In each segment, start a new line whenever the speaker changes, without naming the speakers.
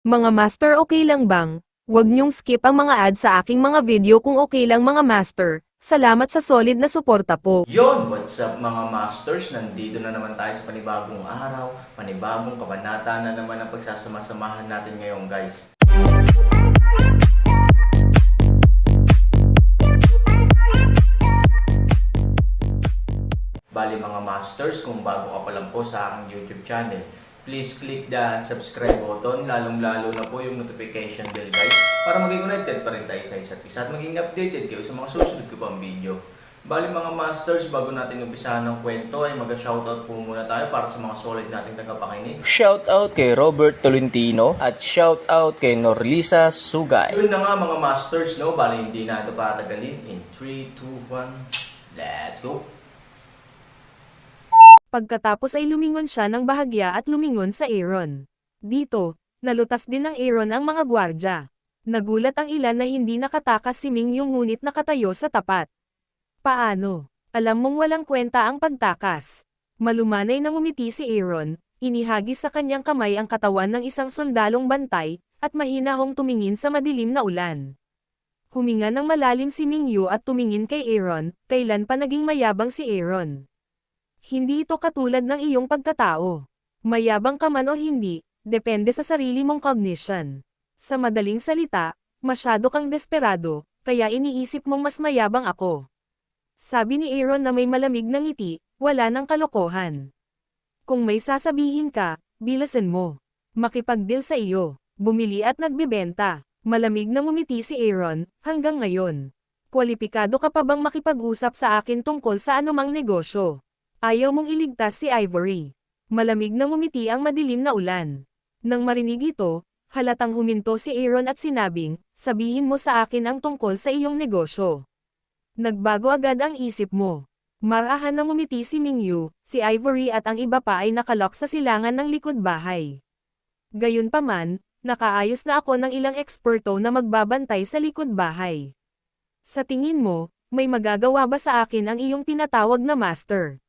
Mga master, okay lang bang? Huwag niyong skip ang mga ads sa aking mga video kung okay lang mga master. Salamat sa solid na suporta po.
Yon, what's up mga masters? Nandito na naman tayo sa panibagong araw, panibagong kabanata na naman ang pagsasama-samahan natin ngayon guys. Bali mga masters, kung bago ka pa lang po sa aking YouTube channel, please click the subscribe button, lalong-lalo na po yung notification bell guys, para maging connected pa rin tayo sa isa't isa at maging updated kayo sa mga susunod ko pang video. Bali mga masters, bago natin umpisahan ng kwento ay mag-shoutout po muna tayo para sa mga solid nating tagapakinig.
Shoutout kay Robert Tolentino at shoutout kay Norlisa Sugay.
Yun na nga mga masters, no? Bali hindi na ito patagalin. In 3, 2, 1, let's go!
Pagkatapos ay lumingon siya ng bahagya at lumingon sa Aaron. Dito, nalutas din ng Aaron ang mga gwardya. Nagulat ang ilan na hindi nakatakas si Ming yung ngunit nakatayo sa tapat. Paano? Alam mong walang kwenta ang pagtakas. Malumanay na ngumiti si Aaron, inihagis sa kanyang kamay ang katawan ng isang sundalong bantay, at mahinahong tumingin sa madilim na ulan. Huminga ng malalim si Ming Yu at tumingin kay Aaron, kailan pa naging mayabang si Aaron. Hindi ito katulad ng iyong pagkatao. Mayabang ka man o hindi, depende sa sarili mong cognition. Sa madaling salita, masyado kang desperado, kaya iniisip mong mas mayabang ako. Sabi ni Aaron na may malamig na ngiti, wala ng kalokohan. Kung may sasabihin ka, bilasan mo. Makipagdeal sa iyo, bumili at nagbebenta. Malamig na ngumiti si Aaron, hanggang ngayon. Kwalipikado ka pa bang makipag-usap sa akin tungkol sa anumang negosyo? Ayaw mong iligtas si Ivory. Malamig na ngumiti ang madilim na ulan. Nang marinig ito, halatang huminto si Aaron at sinabing, sabihin mo sa akin ang tungkol sa iyong negosyo. Nagbago agad ang isip mo. Marahan na ngumiti si Ming Yu, si Ivory at ang iba pa ay nakalok sa silangan ng likod bahay. Gayunpaman, nakaayos na ako ng ilang eksperto na magbabantay sa likod bahay. Sa tingin mo, may magagawa ba sa akin ang iyong tinatawag na master?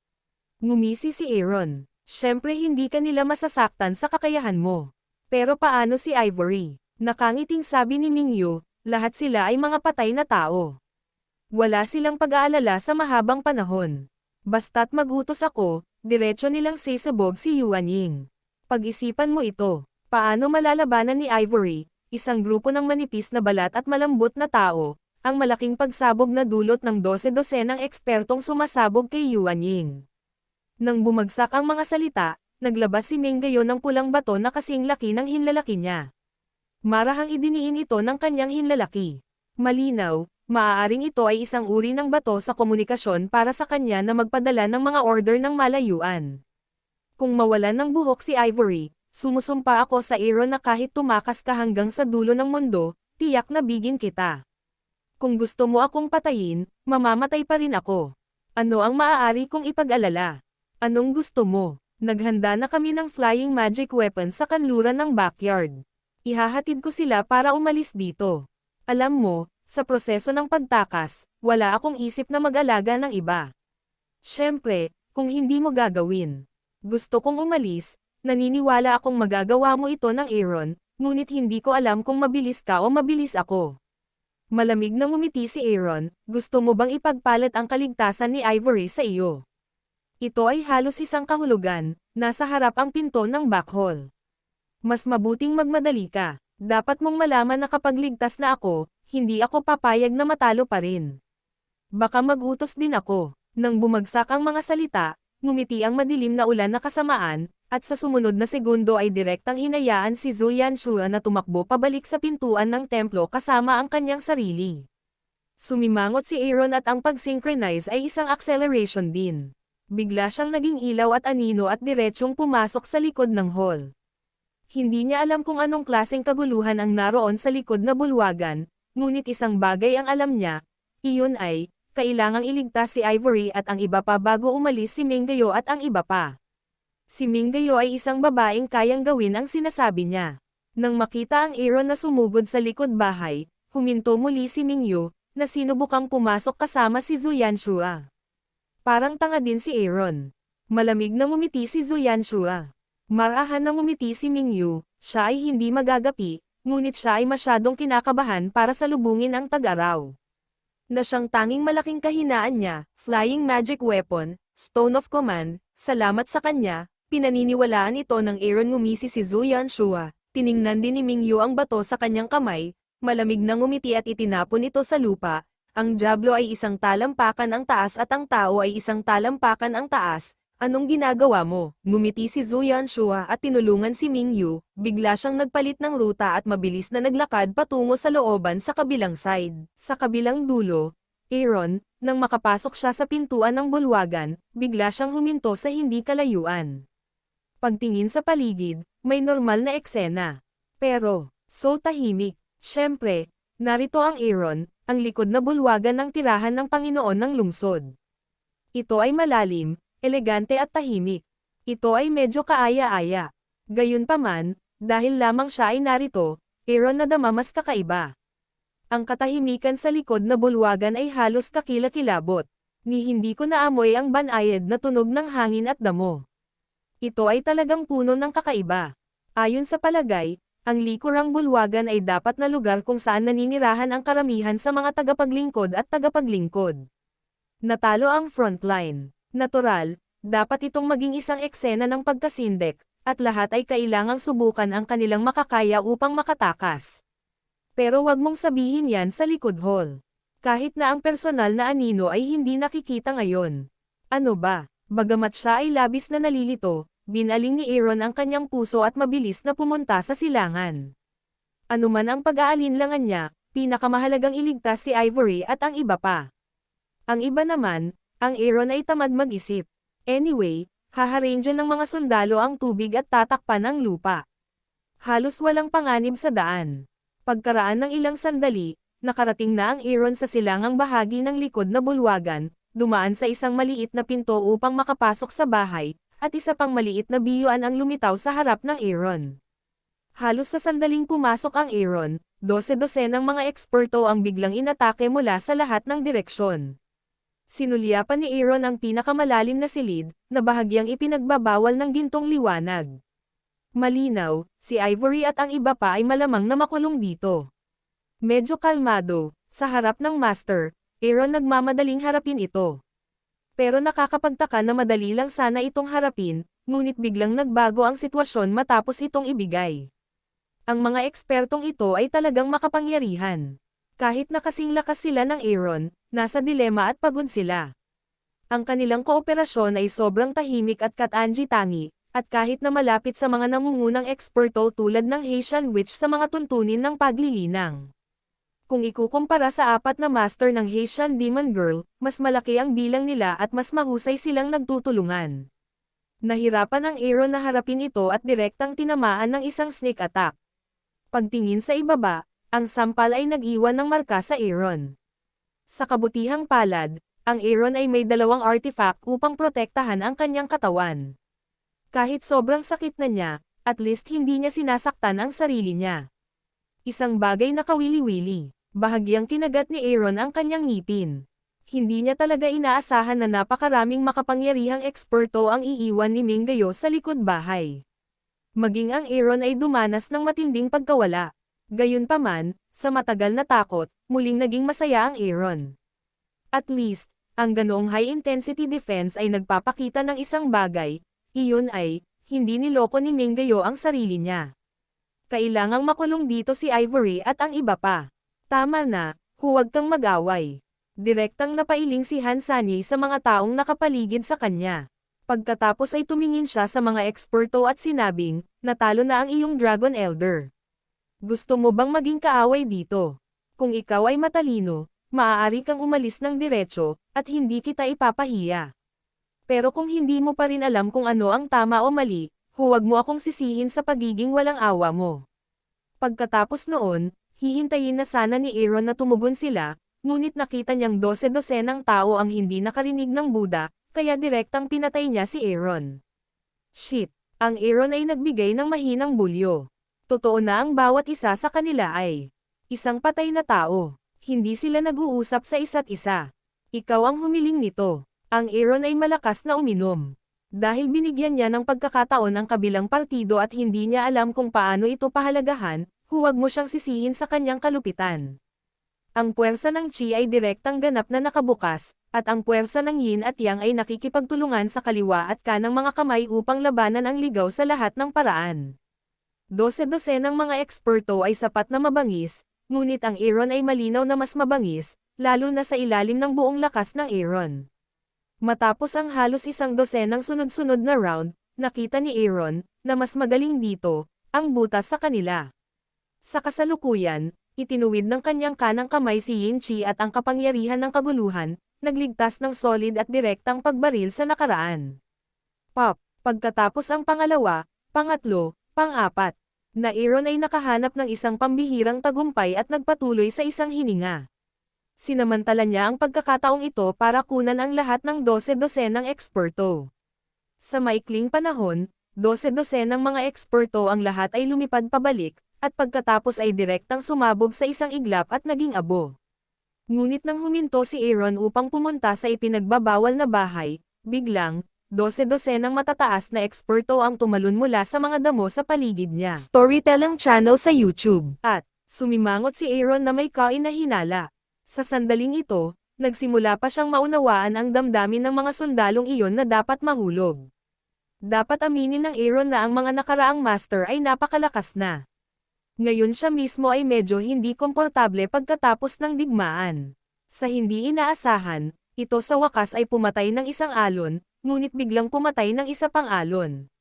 Ngumisi si Aaron. Siyempre hindi ka nila masasaktan sa kakayahan mo. Pero paano si Ivory? Nakangiting sabi ni Ming Yu, lahat sila ay mga patay na tao. Wala silang pag-aalala sa mahabang panahon. Basta't magutos ako, diretso nilang sisabog si Yuan Ying. Pag-isipan mo ito. Paano malalabanan ni Ivory, isang grupo ng manipis na balat at malambot na tao, ang malaking pagsabog na dulot ng 12-dosenang ekspertong sumasabog kay Yuan Ying? Nang bumagsak ang mga salita, naglabas si Ming gayon ng pulang bato na kasing laki ng hinlalaki niya. Marahang idiniin ito ng kanyang hinlalaki. Malinaw, maaaring ito ay isang uri ng bato sa komunikasyon para sa kanya na magpadala ng mga order ng malayuan. Kung mawalan ng buhok si Ivory, sumusumpa ako sa Aaron na kahit tumakas ka hanggang sa dulo ng mundo, tiyak na bigin kita. Kung gusto mo akong patayin, mamamatay pa rin ako. Ano ang maaari kong ipag-alala? Anong gusto mo? Naghanda na kami ng flying magic weapon sa kanluran ng backyard. Ihahatid ko sila para umalis dito. Alam mo, sa proseso ng pagtakas, wala akong isip na mag-alaga ng iba. Siyempre, kung hindi mo gagawin. Gusto kong umalis, naniniwala akong magagawa mo ito ng Aaron, ngunit hindi ko alam kung mabilis ka o mabilis ako. Malamig na ngumiti si Aaron, gusto mo bang ipagpalit ang kaligtasan ni Ivory sa iyo? Ito ay halos isang kahulugan, nasa harap ang pinto ng back hall. Mas mabuting magmadali ka, dapat mong malaman na kapag ligtas na ako, hindi ako papayag na matalo pa rin. Baka magutos din ako. Nang bumagsak ang mga salita, ngumiti ang madilim na ulan na kasamaan, at sa sumunod na segundo ay direktang hinayaan si Zhu Yanshua na tumakbo pabalik sa pintuan ng templo kasama ang kanyang sarili. Sumimangot si Aaron at ang pag-synchronize ay isang acceleration din. Bigla siyang naging ilaw at anino at diretsyong pumasok sa likod ng hall. Hindi niya alam kung anong klaseng kaguluhan ang naroon sa likod na bulwagan, ngunit isang bagay ang alam niya, iyon ay, kailangang iligtas si Ivory at ang iba pa bago umalis si Minggayo at ang iba pa. Si Minggayo ay isang babaeng kayang gawin ang sinasabi niya. Nang makita ang Aaron na sumugod sa likod bahay, huminto muli si Mingyu, na sinubukang pumasok kasama si Zhu Yanshua. Parang tanga din si Aaron. Malamig na ngumiti si Zhu Yanshua. Marahan na ngumiti si Ming Yu, Siya ay hindi magagapi, ngunit siya ay masyadong kinakabahan para salubungin ang tag-araw. Na siyang tanging malaking kahinaan niya, flying magic weapon, Stone of Command, salamat sa kanya, pinaniniwalaan ito ng Aaron ngumisi si Zhu Yanshua, tiningnan din ni Mingyu ang bato sa kanyang kamay, malamig na ngumiti at itinapon ito sa lupa, ang Diablo ay isang talampakan ang taas at ang tao ay isang talampakan ang taas, anong ginagawa mo? Ngumiti si Zhu Yanshua at tinulungan si Mingyu, bigla siyang nagpalit ng ruta at mabilis na naglakad patungo sa looban sa kabilang side. Sa kabilang dulo, Aaron, nang makapasok siya sa pintuan ng bulwagan, bigla siyang huminto sa hindi kalayuan. Pagtingin sa paligid, may normal na eksena. Pero, so tahimik. Siyempre, narito ang Aaron, ang likod na bulwagan ng tirahan ng Panginoon ng lungsod. Ito ay malalim, elegante at tahimik. Ito ay medyo kaaya-aya. Gayunpaman, dahil lamang siya ay narito, Aaron nadama mas kakaiba. Ang katahimikan sa likod na bulwagan ay halos kakilakilabot. Ni hindi ko naamoy ang banayad na tunog ng hangin at damo. Ito ay talagang puno ng kakaiba. Ayon sa palagay, ang likurang bulwagan ay dapat na lugar kung saan naninirahan ang karamihan sa mga tagapaglingkod at tagapaglingkod. Natalo ang frontline. Natural, dapat itong maging isang eksena ng pagkasindek, at lahat ay kailangang subukan ang kanilang makakaya upang makatakas. Pero wag mong sabihin yan sa likod hall. Kahit na ang personal na anino ay hindi nakikita ngayon. Ano ba? Bagamat siya ay labis na nalilito, binaling ni Aaron ang kanyang puso at mabilis na pumunta sa silangan. Anuman ang pag-aalinlangan niya, pinakamahalagang iligtas si Ivory at ang iba pa. Ang iba naman, ang Aaron ay tamad mag-isip. Anyway, haharangyan ng mga sundalo ang tubig at tatakpan ang lupa. Halos walang panganib sa daan. Pagkaraan ng ilang sandali, nakarating na ang Aaron sa silangang bahagi ng likod na bulwagan, dumaan sa isang maliit na pinto upang makapasok sa bahay, at isa pang maliit na biyuan ang lumitaw sa harap ng Aaron. Halos sa sandaling pumasok ang Aaron, 12 ng mga eksperto ang biglang inatake mula sa lahat ng direksyon. Sinulyapan ni Aaron ang pinakamalalim na silid, na bahagyang ipinagbabawal ng gintong liwanag. Malinaw, si Ivory at ang iba pa ay malamang na makulong dito. Medyo kalmado, sa harap ng master, Aaron nagmamadaling harapin ito. Pero nakakapagtaka na madali lang sana itong harapin, ngunit biglang nagbago ang sitwasyon matapos itong ibigay. Ang mga ekspertong ito ay talagang makapangyarihan. Kahit na kasing lakas sila ng Aaron, nasa dilema at pagod sila. Ang kanilang kooperasyon ay sobrang tahimik at katangi-tangi, at kahit na malapit sa mga nangungunang eksperto tulad ng Haitian Witch sa mga tuntunin ng paglilinang. Kung ikukumpara sa 4 na master ng Haitian Demon Girl, mas malaki ang bilang nila at mas mahusay silang nagtutulungan. Nahirapan ang Aaron na harapin ito at direktang tinamaan ng isang sneak attack. Pagtingin sa ibaba, ang sampal ay nag-iwan ng marka sa Aaron. Sa kabutihang palad, ang Aaron ay may 2 artifact upang protektahan ang kanyang katawan. Kahit sobrang sakit na niya, at least hindi niya sinasaktan ang sarili niya. Isang bagay na kawili-wili. Bahagyang kinagat ni Aaron ang kanyang ngipin. Hindi niya talaga inaasahan na napakaraming makapangyarihang eksperto ang iiwan ni Minggayo sa likod bahay. Maging ang Aaron ay dumanas ng matinding pagkawala. Gayunpaman, sa matagal na takot, muling naging masaya ang Aaron. At least, ang ganoong high-intensity defense ay nagpapakita ng isang bagay, iyon ay, hindi niloko ni Minggayo ang sarili niya. Kailangang makulong dito si Ivory at ang iba pa. Tama na, huwag kang mag-away. Direktang napailing si Hansani sa mga taong nakapaligid sa kanya. Pagkatapos ay tumingin siya sa mga eksperto at sinabing, natalo na ang iyong Dragon Elder. Gusto mo bang maging kaaway dito? Kung ikaw ay matalino, maaari kang umalis ng diretso, at hindi kita ipapahiya. Pero kung hindi mo pa rin alam kung ano ang tama o mali, huwag mo akong sisihin sa pagiging walang awa mo. Pagkatapos noon, hihintayin na sana ni Aaron na tumugon sila, ngunit nakita niyang 12 ng tao ang hindi nakarinig ng Buddha, kaya direktang pinatay niya si Aaron. Shit, ang Aaron ay nagbigay ng mahinang bulyo. Totoo na ang bawat isa sa kanila ay isang patay na tao. Hindi sila nag-uusap sa isa't isa. Ikaw ang humiling nito. Ang Aaron ay malakas na uminom. Dahil binigyan niya ng pagkakataon ang kabilang partido at hindi niya alam kung paano ito pahalagahan, huwag mo siyang sisihin sa kanyang kalupitan. Ang puwersa ng Qi ay direktang ganap na nakabukas, at ang puwersa ng Yin at Yang ay nakikipagtulungan sa kaliwa at kanang mga kamay upang labanan ang ligaw sa lahat ng paraan. 12 ng mga eksperto ay sapat na mabangis, ngunit ang Aaron ay malinaw na mas mabangis, lalo na sa ilalim ng buong lakas ng Aaron. Matapos ang halos 12 ng sunod-sunod na round, nakita ni Aaron, na mas magaling dito, ang butas sa kanila. Sa kasalukuyan, itinuwid ng kanyang kanang kamay si Yin Qi at ang kapangyarihan ng kaguluhan, nagligtas ng solid at direktang pagbaril sa nakaraan. Pop, pagkatapos ang pangalawa, pangatlo, pang-apat, na Aaron ay nakahanap ng isang pambihirang tagumpay at nagpatuloy sa isang hininga. Sinamantala niya ang pagkakataong ito para kunan ang lahat ng 12 ng eksperto. Sa maikling panahon, 12 ng mga eksperto ang lahat ay lumipad pabalik, at pagkatapos ay direktang sumabog sa isang iglap at naging abo. Ngunit nang huminto si Aaron upang pumunta sa ipinagbabawal na bahay, biglang, 12 ng matataas na eksperto ang tumalon mula sa mga damo sa paligid niya. Storytelling channel sa YouTube. At, sumimangot si Aaron na may kain na hinala. Sa sandaling ito, nagsimula pa siyang maunawaan ang damdamin ng mga sundalong iyon na dapat mahulog. Dapat aminin ng Aaron na ang mga nakaraang master ay napakalakas na. Ngayon siya mismo ay medyo hindi komportable pagkatapos ng digmaan. Sa hindi inaasahan, ito sa wakas ay pumatay ng isang alon, ngunit biglang pumatay ng isa pang alon.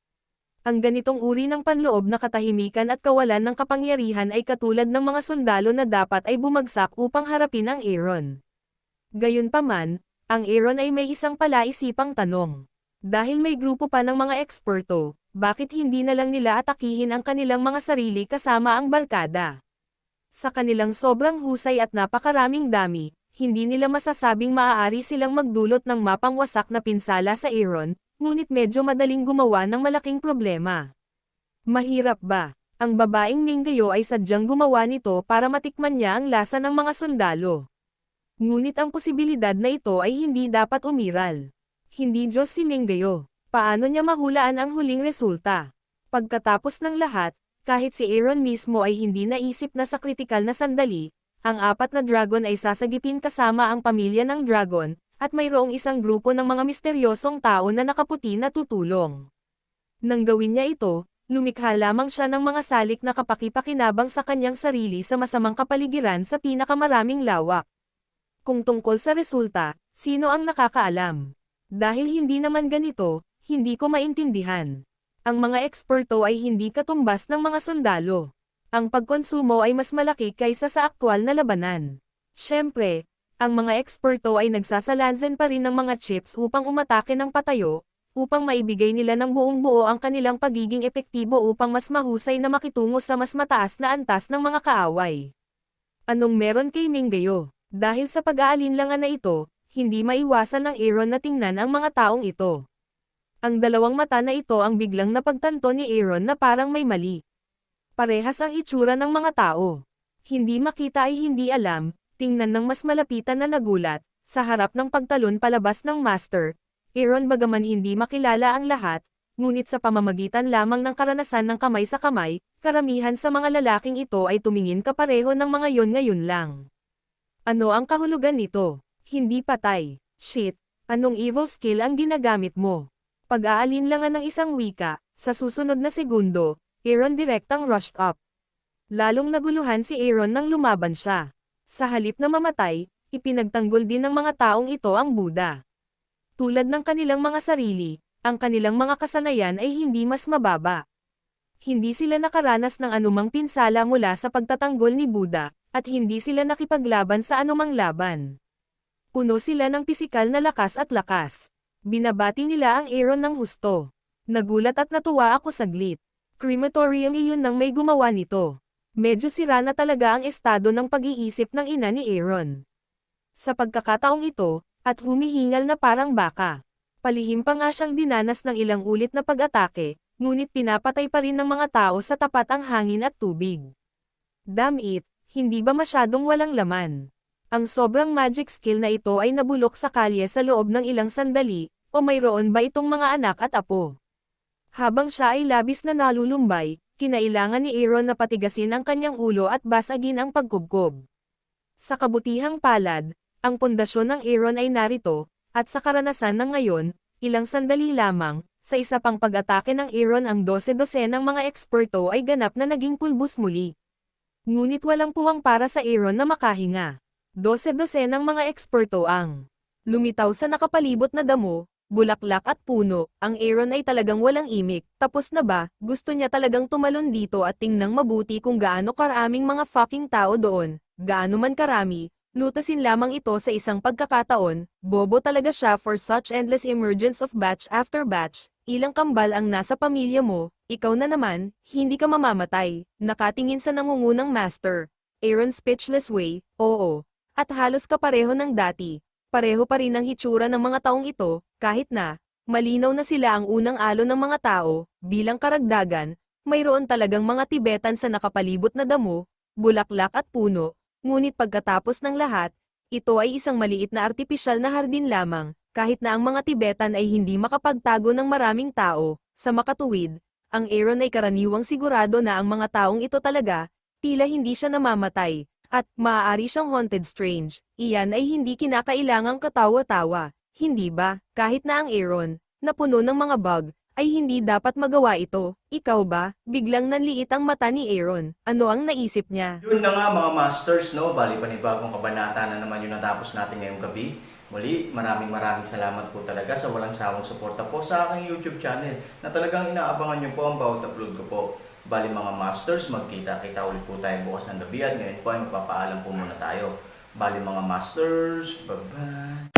Ang ganitong uri ng panloob na katahimikan at kawalan ng kapangyarihan ay katulad ng mga sundalo na dapat ay bumagsak upang harapin ang Aaron. Gayunpaman, ang Aaron ay may isang palaisipang tanong. Dahil may grupo pa ng mga eksperto, bakit hindi na lang nila atakihin ang kanilang mga sarili kasama ang barkada? Sa kanilang sobrang husay at napakaraming dami, hindi nila masasabing maaari silang magdulot ng mapangwasak na pinsala sa Aaron, ngunit medyo madaling gumawa ng malaking problema. Mahirap ba? Ang babaeng Minggayo ay sadyang gumawa nito para matikman niya ang lasa ng mga sundalo. Ngunit ang posibilidad na ito ay hindi dapat umiral. Hindi Diyos si Minggayo. Paano niya mahulaan ang huling resulta? Pagkatapos ng lahat, kahit si Aaron mismo ay hindi naisip na sa kritikal na sandali, ang 4 na dragon ay sasagipin kasama ang pamilya ng dragon, at mayroong isang grupo ng mga misteryosong tao na nakaputi na tutulong. Nang gawin niya ito, lumikha lamang siya ng mga salik na kapakipakinabang sa kanyang sarili sa masamang kapaligiran sa pinakamaraming lawak. Kung tungkol sa resulta, sino ang nakakaalam? Dahil hindi naman ganito, hindi ko maintindihan. Ang mga eksperto ay hindi katumbas ng mga sundalo. Ang pagkonsumo ay mas malaki kaysa sa aktwal na labanan. Siyempre, ang mga eksperto ay nagsasalansan pa rin ng mga chips upang umatake ng patayo, upang maibigay nila ng buong-buo ang kanilang pagiging epektibo upang mas mahusay na makitungo sa mas mataas na antas ng mga kaaway. Anong meron kay Minggayo? Dahil sa pag-aalinlangan na ito, hindi maiwasan ng Aaron na tingnan ang mga taong ito. Ang dalawang mata na ito ang biglang napagtanto ni Aaron na parang may mali. Parehas ang itsura ng mga tao. Hindi makita ay hindi alam. Tingnan ng mas malapitan na nagulat, sa harap ng pagtalon palabas ng master, Aaron bagaman hindi makilala ang lahat, ngunit sa pamamagitan lamang ng karanasan ng kamay sa kamay, karamihan sa mga lalaking ito ay tumingin kapareho ng mga yon ngayon lang. Ano ang kahulugan nito? Hindi patay. Shit, anong evil skill ang ginagamit mo? Pag-aalinlangan ng isang wika, sa susunod na segundo, Aaron direktang rushed up. Lalong naguluhan si Aaron nang lumaban siya. Sa halip na mamatay, ipinagtanggol din ng mga taong ito ang Buddha. Tulad ng kanilang mga sarili, ang kanilang mga kasanayan ay hindi mas mababa. Hindi sila nakaranas ng anumang pinsala mula sa pagtatanggol ni Buddha, at hindi sila nakipaglaban sa anumang laban. Puno sila ng pisikal na lakas at lakas. Binabati nila ang Aaron ng husto. Nagulat at natuwa ako saglit. Crematorium iyon nang may gumawa nito. Medyo sira na talaga ang estado ng pag-iisip ng ina ni Aaron. Sa pagkakataong ito, at humihingal na parang baka. Palihim pa nga siyang dinanas ng ilang ulit na pag-atake, ngunit pinapatay pa rin ng mga tao sa tapat ang hangin at tubig. Damn it, hindi ba masyadong walang laman? Ang sobrang magic skill na ito ay nabulok sa kalye sa loob ng ilang sandali, O mayroon ba itong mga anak at apo? Habang siya ay labis na nalulumbay, kinailangan ni Aaron na patigasin ang kanyang ulo at basagin ang pagkubkob. Sa kabutihang palad, ang pundasyon ng Aaron ay narito, at sa karanasan ng ngayon, ilang sandali lamang, sa isa pang pag-atake ng Aaron ang 12-12 ng mga eksperto ay ganap na naging pulbos muli. Ngunit walang puwang para sa Aaron na makahinga. 12-12 ng mga eksperto ang lumitaw sa nakapalibot na damo, bulaklak at puno. Ang Aaron ay talagang walang imik. Tapos na ba? Gusto niya talagang tumalon dito at tingnang mabuti kung gaano karaming mga fucking tao doon. Gaano man karami, lutasin lamang ito sa isang pagkakataon. Bobo talaga siya for such endless emergence of batch after batch. Ilang kambal ang nasa pamilya mo, ikaw na naman, hindi ka mamamatay. Nakatingin sa nangungunang master. Aaron speechless way, oo. At halos kapareho ng dati. Pareho pa rin ang hitsura ng mga taong ito, kahit na, malinaw na sila ang unang alon ng mga tao. Bilang karagdagan, mayroon talagang mga Tibetan sa nakapalibot na damo, bulaklak at puno. Ngunit pagkatapos ng lahat, ito ay isang maliit na artipisyal na hardin lamang. Kahit na ang mga Tibetan ay hindi makapagtago ng maraming tao, sa makatuwid, ang Aaron ay karaniwang sigurado na ang mga taong ito talaga, tila hindi siya namamatay, at maaari siyang haunted strange. Iyan ay hindi kinakailangang katawa-tawa, hindi ba? Kahit na ang Aaron, na puno ng mga bug, ay hindi dapat magawa ito. Ikaw ba? Biglang nanliit ang mata ni Aaron. Ano ang naisip niya?
Yun na nga mga masters, no? Bali panibagong kabanata na naman yung natapos natin ngayong gabi. Muli, maraming salamat po talaga sa walang sawang suporta po sa aking YouTube channel na talagang inaabangan nyo po ang bawat upload ko po. Bali mga masters, magkita-kita ulit po tayo bukas ng gabi at ngayon po ay magpapaalam po muna tayo. Bali mga masters, bye-bye!